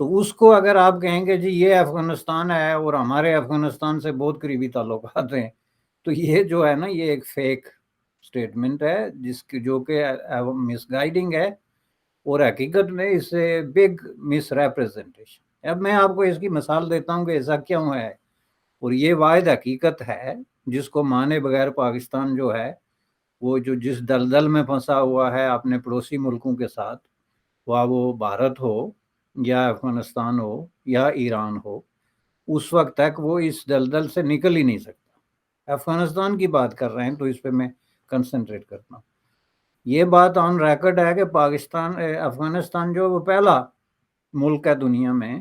تو اس کو اگر آپ کہیں گے جی یہ افغانستان ہے اور ہمارے افغانستان سے بہت قریبی تعلقات ہیں، تو یہ جو ہے نا یہ ایک فیک سٹیٹمنٹ ہے جس کی جو کہ مس گائیڈنگ ہے، اور حقیقت میں اس سے بگ مس ریپریزنٹیشن۔ اب میں آپ کو اس کی مثال دیتا ہوں کہ ایسا کیوں ہے، اور یہ واحد حقیقت ہے جس کو مانے بغیر پاکستان جو ہے وہ جس دلدل میں پھنسا ہوا ہے اپنے پڑوسی ملکوں کے ساتھ، وہ بھارت ہو یا افغانستان ہو یا ایران ہو، اس وقت تک وہ اس دلدل سے نکل ہی نہیں سکتا۔ افغانستان کی بات کر رہے ہیں تو اس پہ میں کنسنٹریٹ کرتا ہوں۔ یہ بات آن ریکارڈ ہے کہ افغانستان جو وہ پہلا ملک ہے دنیا میں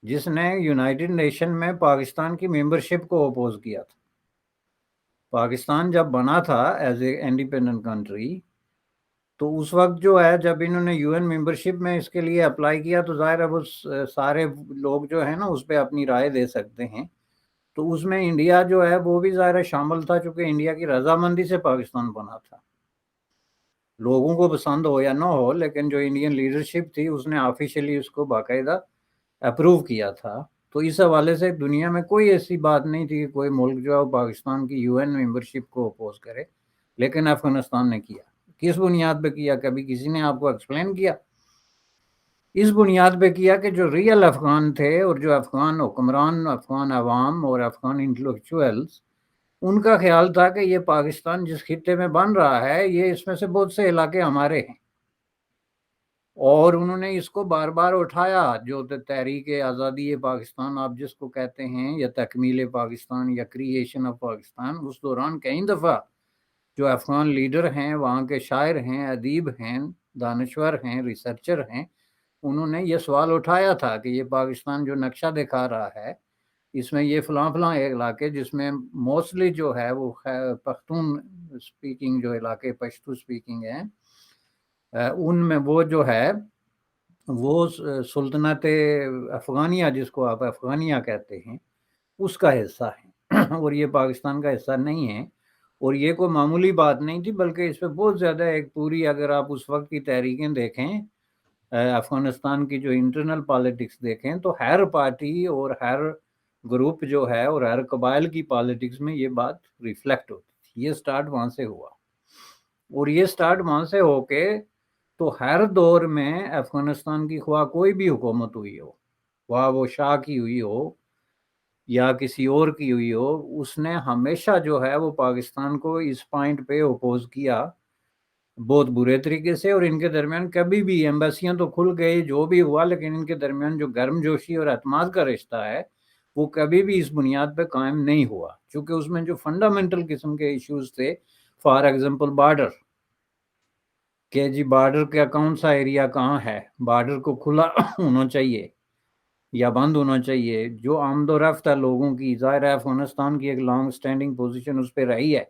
جس نے یونائٹڈ نیشن میں پاکستان کی ممبرشپ کو اپوز کیا تھا۔ پاکستان جب بنا تھا ایز اے انڈیپینڈنٹ کنٹری، تو اس وقت جو ہے جب انہوں نے یو این ممبرشپ میں اس کے لیے اپلائی کیا تو ظاہر ہے وہ سارے لوگ جو ہیں نا اس پہ اپنی رائے دے سکتے ہیں، تو اس میں انڈیا جو ہے وہ بھی ظاہر شامل تھا، چونکہ انڈیا کی رضامندی سے پاکستان بنا تھا۔ لوگوں کو پسند ہو یا نہ ہو، لیکن جو انڈین لیڈرشپ تھی اس نے آفیشیلی اس کو باقاعدہ اپروو کیا تھا۔ تو اس حوالے سے دنیا میں کوئی ایسی بات نہیں تھی کہ کوئی ملک جو ہے پاکستان کی یو این ممبرشپ کو اپوز کرے، لیکن افغانستان نے کیا۔ کس بنیاد پہ کیا؟ کبھی کسی نے آپ کو ایکسپلین کیا؟ اس بنیاد پہ کیا کہ جو ریئل افغان تھے اور جو افغان حکمران، افغان عوام اور افغان انٹلیکچوئلز، ان کا خیال تھا کہ یہ پاکستان جس خطے میں بن رہا ہے یہ اس میں سے بہت سے علاقے ہمارے ہیں، اور انہوں نے اس کو بار بار اٹھایا۔ جو تحریک آزادی پاکستان آپ جس کو کہتے ہیں، یا تکمیل پاکستان یا کریشن آف پاکستان، اس دوران کئی دفعہ جو افغان لیڈر ہیں، وہاں کے شاعر ہیں، ادیب ہیں، دانشور ہیں، ریسرچر ہیں، انہوں نے یہ سوال اٹھایا تھا کہ یہ پاکستان جو نقشہ دکھا رہا ہے اس میں یہ فلاں فلاں علاقے جس میں موسٹلی جو ہے وہ پختون سپیکنگ جو علاقے پشتو سپیکنگ ہیں، ان میں وہ جو ہے وہ سلطنت افغانیہ جس کو آپ افغانیہ کہتے ہیں اس کا حصہ ہے، اور یہ پاکستان کا حصہ نہیں ہے۔ اور یہ کوئی معمولی بات نہیں تھی، بلکہ اس پہ بہت زیادہ ایک پوری، اگر آپ اس وقت کی تحریکیں دیکھیں، افغانستان کی جو انٹرنل پالیٹکس دیکھیں، تو ہر پارٹی اور ہر گروپ جو ہے اور ہر قبائل کی پالیٹکس میں یہ بات ریفلیکٹ ہوتی تھی۔ یہ سٹارٹ وہاں سے ہوا، اور یہ سٹارٹ وہاں سے ہو کے تو ہر دور میں افغانستان کی خواہ کوئی بھی حکومت ہوئی ہو، خواہ وہ شاہ کی ہوئی ہو یا کسی اور کی ہوئی ہو، اس نے ہمیشہ جو ہے وہ پاکستان کو اس پوائنٹ پہ اپوز کیا بہت برے طریقے سے۔ اور ان کے درمیان کبھی بھی ایمبیسیاں تو کھل گئی جو بھی ہوا، لیکن ان کے درمیان جو گرم جوشی اور اعتماد کا رشتہ ہے وہ کبھی بھی اس بنیاد پہ قائم نہیں ہوا، چونکہ اس میں جو فنڈامنٹل قسم کے ایشوز تھے، فار ایگزامپل بارڈر، کہ جی بارڈر کا کون سا ایریا کہاں ہے، بارڈر کو کھلا ہونا چاہیے یا بند ہونا چاہیے، جو آمد و رفت ہے لوگوں کی، ظاہر ہے افغانستان کی ایک لانگ سٹینڈنگ پوزیشن اس پہ رہی ہے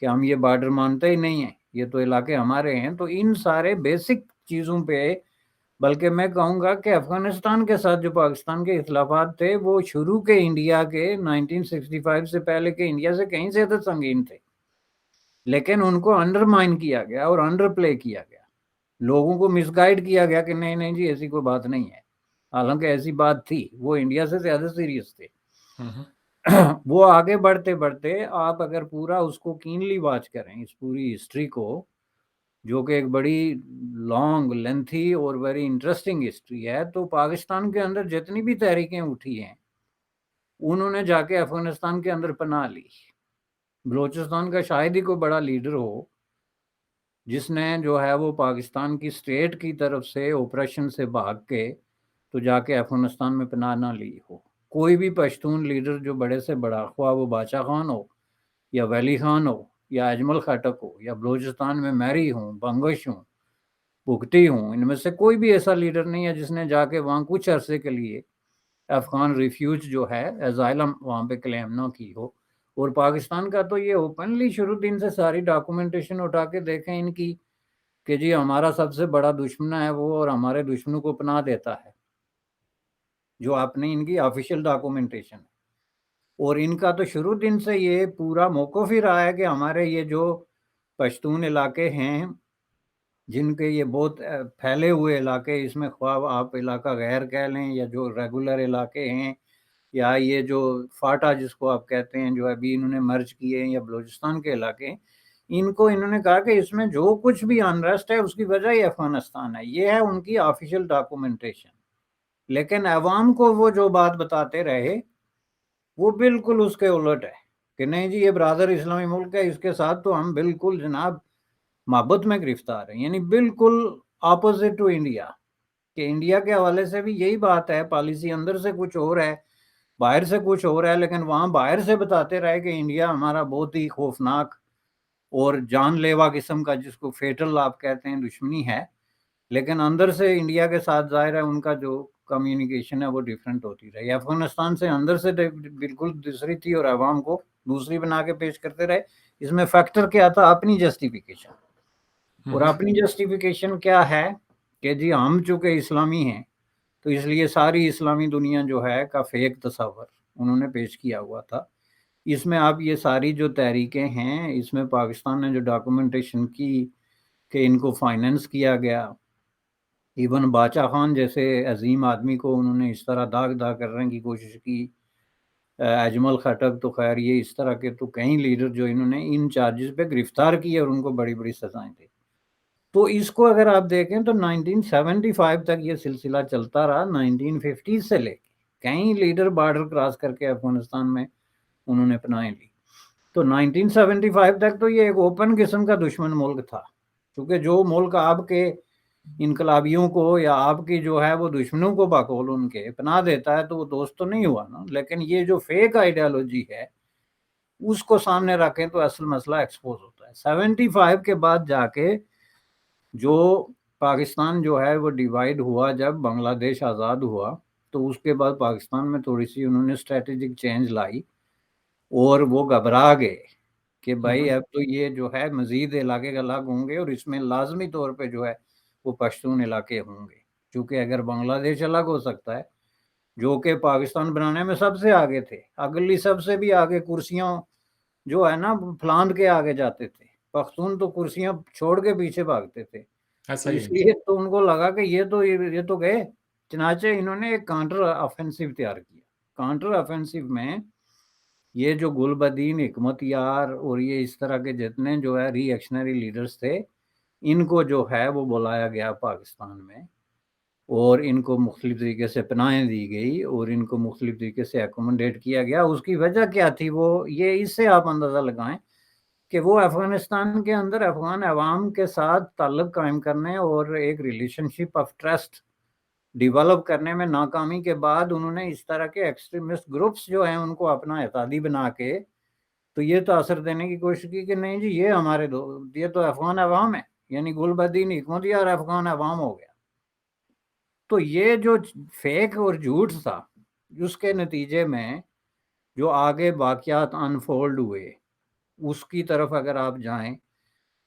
کہ ہم یہ بارڈر مانتے ہی نہیں ہیں، یہ تو علاقے ہمارے ہیں۔ تو ان سارے بیسک چیزوں پہ، بلکہ میں کہوں گا کہ افغانستان کے ساتھ جو پاکستان کے اختلافات تھے وہ شروع کے انڈیا کے 1965 سے پہلے کے انڈیا سے کہیں زیادہ سنگین تھے، لیکن ان کو انڈرمائن کیا گیا اور انڈر پلے کیا گیا، لوگوں کو مس گائیڈ کیا گیا کہ نہیں نہیں جی ایسی کوئی بات نہیں ہے، حالانکہ ایسی بات تھی، وہ انڈیا سے زیادہ سیریس تھے۔ وہ آگے بڑھتے بڑھتے آپ اگر پورا اس کو کینلی واچ کریں اس پوری ہسٹری کو، جو کہ ایک بڑی لانگ لینتھی اور ویری انٹرسٹنگ ہسٹری ہے، تو پاکستان کے اندر جتنی بھی تحریکیں اٹھی ہیں انہوں نے جا کے افغانستان کے اندر پناہ لی۔ بلوچستان کا شاید ہی کوئی بڑا لیڈر ہو جس نے جو ہے وہ پاکستان کی اسٹیٹ کی طرف سے آپریشن سے بھاگ کے تو جا کے افغانستان میں پناہ نہ لی ہو۔ کوئی بھی پشتون لیڈر جو بڑے سے بڑا، خواہ وہ بادشاہ خان ہو یا ولی خان ہو یا اجمل خٹک ہو یا بلوچستان میں میری ہوں، بنگش ہوں، بگٹی ہوں، ان میں سے کوئی بھی ایسا لیڈر نہیں ہے جس نے جا کے وہاں کچھ عرصے کے لیے افغان ریفیوج جو ہے ایزائلم وہاں پہ کلیم نہ کی ہو۔ اور پاکستان کا تو یہ اوپنلی شروع دن سے ساری ڈاکومنٹیشن اٹھا کے دیکھیں ان کی کہ جی ہمارا سب سے بڑا دشمن ہے وہ، اور ہمارے دشمنوں کو پناہ دیتا ہے، جو اپنی ان کی آفیشیل ڈاکومنٹیشن ہے۔ اور ان کا تو شروع دن سے یہ پورا موقف ہی رہا ہے کہ ہمارے یہ جو پشتون علاقے ہیں جن کے یہ بہت پھیلے ہوئے علاقے، اس میں خواہ آپ علاقہ غیر کہہ لیں یا جو ریگولر علاقے ہیں، یا یہ جو فاٹا جس کو آپ کہتے ہیں جو ابھی انہوں نے مرج کیے ہیں، یا بلوچستان کے علاقے، ان کو انہوں نے کہا کہ اس میں جو کچھ بھی انریسٹ ہے اس کی وجہ ہی افغانستان ہے. یہ ہے ان کی آفیشیل ڈاکومنٹیشن. لیکن عوام کو وہ جو بات بتاتے رہے وہ بالکل اس کے الٹ ہے کہ نہیں جی یہ برادر اسلامی ملک ہے، اس کے ساتھ تو ہم بالکل جناب محبت میں گرفتار ہیں. یعنی بالکل اپوزٹ ٹو انڈیا، کہ انڈیا کے حوالے سے بھی یہی بات ہے، پالیسی اندر سے کچھ اور ہے، باہر سے کچھ اور ہے. لیکن وہاں باہر سے بتاتے رہے کہ انڈیا ہمارا بہت ہی خوفناک اور جان لیوا قسم کا، جس کو فیٹل آپ کہتے ہیں، دشمنی ہے. لیکن اندر سے انڈیا کے ساتھ ظاہر ہے ان کا جو کمیونیکیشن ہے وہ ڈیفرنٹ ہوتی رہی. افغانستان سے اندر سے بالکل دوسری تھی اور عوام کو دوسری بنا کے پیش کرتے رہے. اس میں فیکٹر کیا تھا؟ اپنی جسٹیفیکیشن. اور اپنی جسٹیفیکیشن کیا ہے کہ جی ہم چونکہ اسلامی ہیں تو اس لیے ساری اسلامی دنیا جو ہے کا فیک تصور انہوں نے پیش کیا ہوا تھا. اس میں آپ یہ ساری جو تحریکیں ہیں، اس میں پاکستان نے جو ڈاکومنٹیشن کی کہ ان کو فائننس کیا گیا، ایون باچا خان جیسے عظیم آدمی کو انہوں نے اس طرح داغ کرنے کی کوشش کی، اجمل خٹک، تو خیر یہ اس طرح کے تو کئی لیڈر جو انہوں نے ان چارجز پہ گرفتار کیے اور ان کو بڑی بڑی سزائیں دی. تو اس کو اگر آپ دیکھیں تو 1975 تک یہ سلسلہ چلتا رہا. 1950 سے لے کے کئی لیڈر بارڈر کراس کر کے افغانستان میں انہوں نے پناہیں لی. تو 1975 تک تو یہ ایک اوپن قسم کا دشمن ملک تھا، کیونکہ جو ملک آپ کے انقلابیوں کو یا آپ کی جو ہے وہ دشمنوں کو باقول ان کے پناہ دیتا ہے تو وہ دوست تو نہیں ہوا نا. لیکن یہ جو فیک آئیڈیالوجی ہے اس کو سامنے رکھیں تو اصل مسئلہ ایکسپوز ہوتا ہے. 75 کے بعد جا کے جو پاکستان جو ہے وہ ڈیوائیڈ ہوا، جب بنگلہ دیش آزاد ہوا تو اس کے بعد پاکستان میں تھوڑی سی انہوں نے اسٹریٹجک چینج لائی اور وہ گھبرا گئے کہ بھائی اب تو یہ جو ہے مزید علاقے الگ ہوں گے اور اس میں لازمی طور پہ جو ہے وہ پشتون علاقے ہوں گے. چونکہ اگر بنگلہ دیش الگ ہو سکتا ہے جو کہ پاکستان بنانے میں سب سے آگے تھے، اگلی سب سے بھی آگے کرسیاں جو ہے نا پھلاند کے آگے جاتے تھے، پختون تو کرسیاں چھوڑ کے پیچھے بھاگتے تھے. تو اس لیے تو ان کو لگا کہ یہ تو گئے. چنانچہ انہوں نے ایک کانٹر آفینسو تیار کیا. کانٹر آفینسو میں یہ جو گل بدین، حکمت یار اور یہ اس طرح کے جتنے جو ہے ری ایکشنری لیڈرز تھے، ان کو جو ہے وہ بلایا گیا پاکستان میں اور ان کو مختلف طریقے سے پناہیں دی گئی اور ان کو مختلف طریقے سے ایکوموڈیٹ کیا گیا. اس کی وجہ کیا تھی؟ وہ یہ اس سے آپ اندازہ لگائیں کہ وہ افغانستان کے اندر افغان عوام کے ساتھ تعلق قائم کرنے اور ایک relation ship of trust develop کرنے میں ناکامی کے بعد انہوں نے اس طرح کے ایکسٹریمسٹ گروپس جو ہیں ان کو اپنا اعتادی بنا کے تو یہ تاثر دینے کی کوشش کی کہ نہیں جی یہ ہمارے یہ تو افغان عوام ہے، یعنی گل بدین حکمت یار افغان عوام ہو گیا. تو یہ جو فیک اور جھوٹ تھا اس کے نتیجے میں جو آگے واقعات انفولڈ ہوئے اس کی طرف اگر آپ جائیں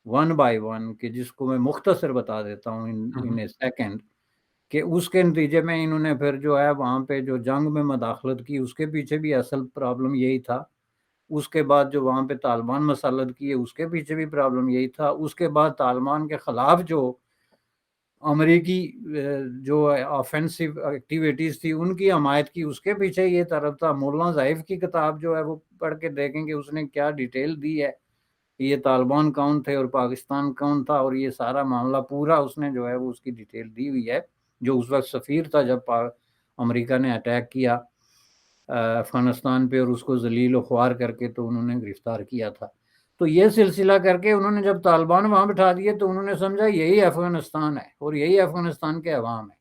ون بائی ون، کہ جس کو میں مختصر بتا دیتا ہوں ان اے سیکنڈ، کہ اس کے نتیجے میں انہوں نے پھر جو ہے وہاں پہ جو جنگ میں مداخلت کی، اس کے پیچھے بھی اصل پرابلم یہی تھا. اس کے بعد جو وہاں پہ طالبان مسلط کیے اس کے پیچھے بھی پرابلم یہی تھا. اس کے بعد طالبان کے خلاف جو امریکی جو آفینسو ایکٹیویٹیز تھی ان کی حمایت کی، اس کے پیچھے یہ طرف تھا. مولانا ضعیف کی کتاب جو ہے وہ پڑھ کے دیکھیں کہ اس نے کیا ڈیٹیل دی ہے کہ یہ طالبان کون تھے اور پاکستان کون تھا، اور یہ سارا معاملہ پورا اس نے جو ہے وہ اس کی ڈیٹیل دی ہوئی ہے. جو اس وقت سفیر تھا جب امریکہ نے اٹیک کیا افغانستان پہ اور اس کو ذلیل و خوار کر کے تو انہوں نے گرفتار کیا تھا. تو یہ سلسلہ کر کے انہوں نے جب طالبان وہاں بٹھا دیے تو انہوں نے سمجھا یہی افغانستان ہے اور یہی افغانستان کے عوام ہے.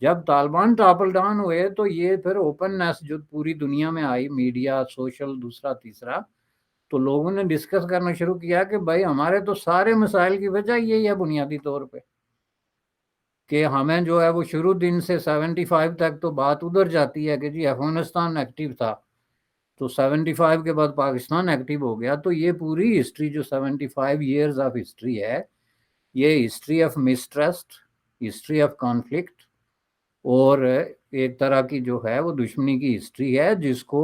جب طالبان ٹاپل ڈاؤن ہوئے تو یہ پھر اوپن نیس جو پوری دنیا میں آئی، میڈیا، سوشل، دوسرا تیسرا، تو لوگوں نے ڈسکس کرنا شروع کیا کہ بھائی ہمارے تو سارے مسائل کی وجہ یہی ہے بنیادی طور پہ کہ ہمیں جو ہے وہ شروع دن سے 75 تک تو بات ادھر جاتی ہے کہ جی افغانستان ایکٹیو تھا، تو 75 کے بعد پاکستان ایکٹیو ہو گیا. تو یہ پوری ہسٹری جو 75 ایئرز آف ہسٹری ہے، یہ history of mistrust, history of conflict اور ایک طرح کی جو ہے وہ دشمنی کی ہسٹری ہے، جس کو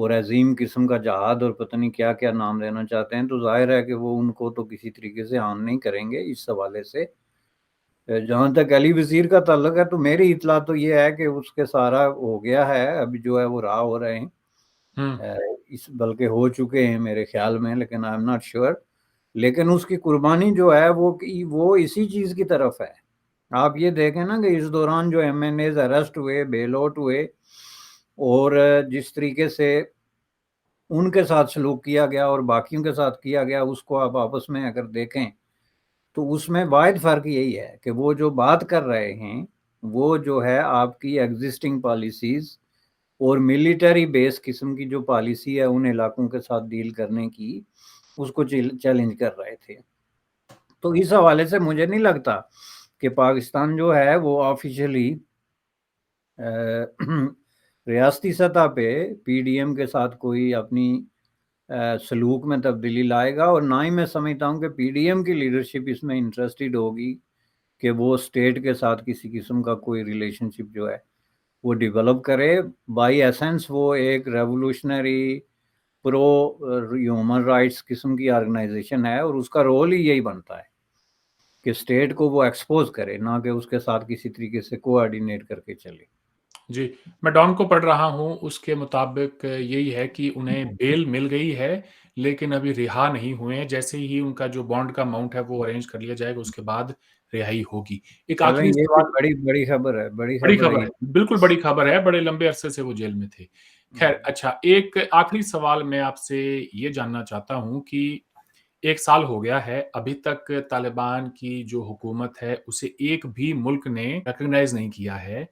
اور عظیم قسم کا جہاد اور پتہ نہیں کیا کیا نام دینا چاہتے ہیں، تو ظاہر ہے کہ وہ ان کو تو کسی طریقے سے ہارم نہیں کریں گے اس حوالے سے۔ جہاں تک علی وزیر کا تعلق ہے تو میری اطلاع تو یہ ہے کہ اس کے سارا ہو گیا ہے، ابھی جو ہے وہ راہ ہو رہے ہیں، بلکہ ہو چکے ہیں میرے خیال میں، لیکن آئی ایم ناٹ شیور۔ لیکن اس کی قربانی جو ہے وہ اسی چیز کی طرف ہے۔ آپ یہ دیکھیں نا کہ اس دوران جو ایم این ایز اریسٹ ہوئے، بیل آؤٹ ہوئے، اور جس طریقے سے ان کے ساتھ سلوک کیا گیا اور باقیوں کے ساتھ کیا گیا، اس کو آپ آپس میں اگر دیکھیں تو اس میں واحد فرق یہی ہے کہ وہ جو بات کر رہے ہیں وہ جو ہے آپ کی ایگزسٹنگ پالیسیز اور ملٹری بیس قسم کی جو پالیسی ہے ان علاقوں کے ساتھ ڈیل کرنے کی، اس کو چیلنج کر رہے تھے۔ تو اس حوالے سے مجھے نہیں لگتا کہ پاکستان جو ہے وہ آفیشلی ریاستی سطح پہ پی ڈی ایم کے ساتھ کوئی اپنی سلوک میں تبدیلی لائے گا، اور نہ ہی میں سمجھتا ہوں کہ پی ڈی ایم کی لیڈرشپ اس میں انٹرسٹڈ ہوگی کہ وہ اسٹیٹ کے ساتھ کسی قسم کا کوئی ریلیشن شپ جو ہے وہ ڈیولپ کرے۔ بائی ایسنس وہ ایک ریولوشنری پرو ہیومن رائٹس قسم کی آرگنائزیشن ہے، اور اس کا رول ہی یہی بنتا ہے کہ اسٹیٹ کو وہ ایکسپوز کرے، نہ کہ اس کے ساتھ کسی طریقے سے کوآرڈینیٹ کر کے چلے۔ جی، میں ڈان کو پڑھ رہا ہوں، اس کے مطابق یہی ہے کہ انہیں بیل مل گئی ہے لیکن ابھی رہا نہیں ہوئے ہیں۔ جیسے ہی ان کا جو بانڈ کا اماؤنٹ ہے وہ ارینج کر لیا جائے گا، اس کے بعد رہائی ہوگی۔ ایک چلیں آخری یہ بھی سوال، بڑی خبر ہے، بڑی ہے خبر یہ۔ ہے، بالکل بڑی خبر ہے، بڑے لمبے عرصے سے وہ جیل میں تھے۔ خیر، اچھا، ایک آخری سوال میں آپ سے یہ جاننا چاہتا ہوں کہ 1 سال ہو گیا ہے، ابھی تک طالبان کی جو حکومت ہے اسے ایک بھی ملک نے ریکگنائز نہیں کیا ہے،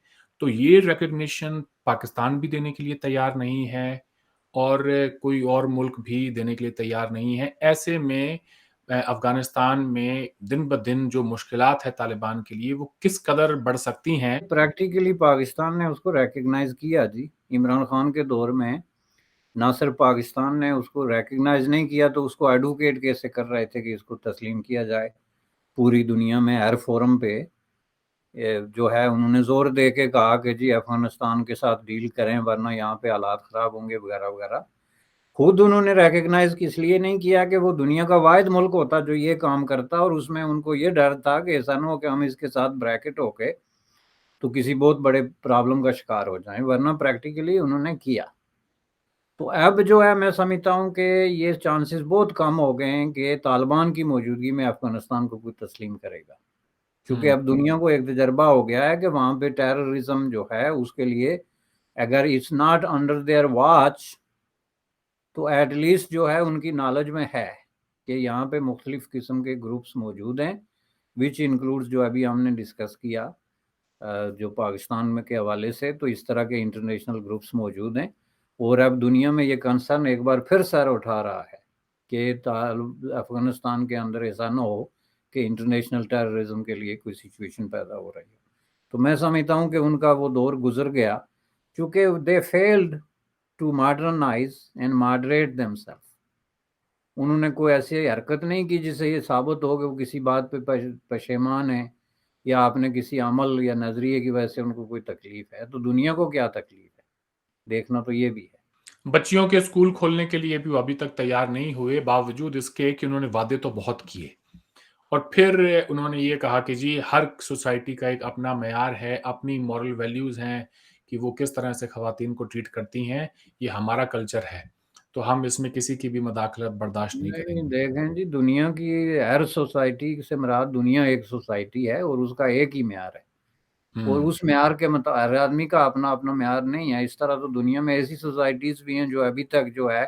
تو یہ ریکگنیشن پاکستان بھی دینے کے لیے تیار نہیں ہے اور کوئی اور ملک بھی دینے کے لیے تیار نہیں ہے۔ ایسے میں افغانستان میں دن بدن جو مشکلات ہے طالبان کے لیے وہ کس قدر بڑھ سکتی ہیں؟ پریکٹیکلی پاکستان نے اس کو ریکگنائز کیا جی، عمران خان کے دور میں نہ صرف پاکستان نے اس کو ریکگنائز نہیں کیا تو اس کو ایڈوکیٹ کیسے کر رہے تھے کہ اس کو تسلیم کیا جائے پوری دنیا میں ہر فورم پہ۔ جو ہے انہوں نے زور دے کے کہا کہ جی افغانستان کے ساتھ ڈیل کریں ورنہ یہاں پہ حالات خراب ہوں گے وغیرہ وغیرہ۔ خود انہوں نے ریکگنائز اس لیے نہیں کیا کہ وہ دنیا کا واحد ملک ہوتا جو یہ کام کرتا، اور اس میں ان کو یہ ڈر تھا کہ ایسا نہ ہو کہ ہم اس کے ساتھ بریکٹ ہو کے تو کسی بہت بڑے پرابلم کا شکار ہو جائیں، ورنہ پریکٹیکلی انہوں نے کیا۔ تو اب جو ہے میں سمجھتا ہوں کہ یہ چانسز بہت کم ہو گئے ہیں کہ طالبان کی موجودگی میں افغانستان کو کوئی تسلیم کرے گا، کیونکہ اب دنیا کو ایک تجربہ ہو گیا ہے کہ وہاں پہ ٹیررزم جو ہے اس کے لیے اگر it's not under their watch تو ایٹ لیسٹ جو ہے ان کی نالج میں ہے کہ یہاں پہ مختلف قسم کے گروپس موجود ہیں، وچ انکلوڈز جو ابھی ہم نے ڈسکس کیا جو پاکستان میں کے حوالے سے، تو اس طرح کے انٹرنیشنل گروپس موجود ہیں، اور اب دنیا میں یہ کنسرن ایک بار پھر سر اٹھا رہا ہے کہ افغانستان کے اندر ایسا نہ ہو کہ انٹرنیشنل ٹیررزم کے لیے کوئی سچویشن پیدا ہو رہی ہے۔ تو میں سمجھتا ہوں کہ ان کا وہ دور گزر گیا، چونکہ they failed to modernise and moderate themselves. انہوں نے کوئی ایسی حرکت نہیں کی جس سے یہ ثابت ہو کہ وہ کسی بات پہ پشیمان ہیں یا آپ نے کسی عمل یا نظریے کی وجہ سے ان کو کوئی تکلیف ہے، تو دنیا کو کیا تکلیف ہے، دیکھنا تو یہ بھی ہے۔ بچیوں کے اسکول کھولنے کے لیے بھی وہ ابھی تک تیار نہیں ہوئے، باوجود اس کے کہ انہوں نے وعدے تو بہت کیے، اور پھر انہوں نے یہ کہا کہ جی ہر سوسائٹی کا ایک اپنا معیار ہے، اپنی مورل ویلیوز ہیں کہ وہ کس طرح سے خواتین کو ٹریٹ کرتی ہیں، یہ ہمارا کلچر ہے، تو ہم اس میں کسی کی بھی مداخلت برداشت نہیں کریں نہیں گے۔ دیکھیں جی، دنیا کی ہر سوسائٹی سے مراد دنیا ایک سوسائٹی ہے اور اس کا ایک ہی معیار ہے، اور اس معیار کے ہر آدمی کا اپنا اپنا معیار نہیں ہے۔ اس طرح تو دنیا میں ایسی سوسائٹیز بھی ہیں جو ابھی تک جو ہے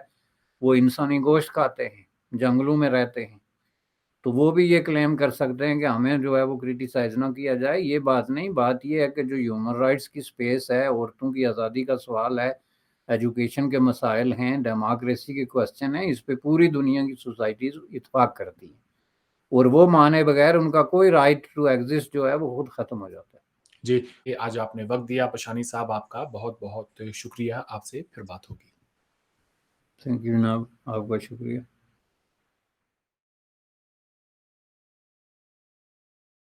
وہ انسانی گوشت کھاتے ہیں، جنگلوں میں رہتے ہیں، تو وہ بھی یہ کلیم کر سکتے ہیں کہ ہمیں جو ہے وہ کرٹیسائز نہ کیا جائے۔ یہ بات نہیں، بات یہ ہے کہ جو ہیومن رائٹس کی سپیس ہے، عورتوں کی آزادی کا سوال ہے، ایجوکیشن کے مسائل ہیں، ڈیموکریسی کے کوسچن ہیں، اس پہ پوری دنیا کی سوسائٹیز اتفاق کرتی ہیں، اور وہ مانے بغیر ان کا کوئی رائٹ ٹو ایگزسٹ جو ہے وہ خود ختم ہو جاتا ہے۔ جی، آج آپ نے وقت دیا پشانی صاحب، آپ کا بہت بہت شکریہ، آپ سے پھر بات ہوگی۔ تھینک یو جناب، آپ کا شکریہ۔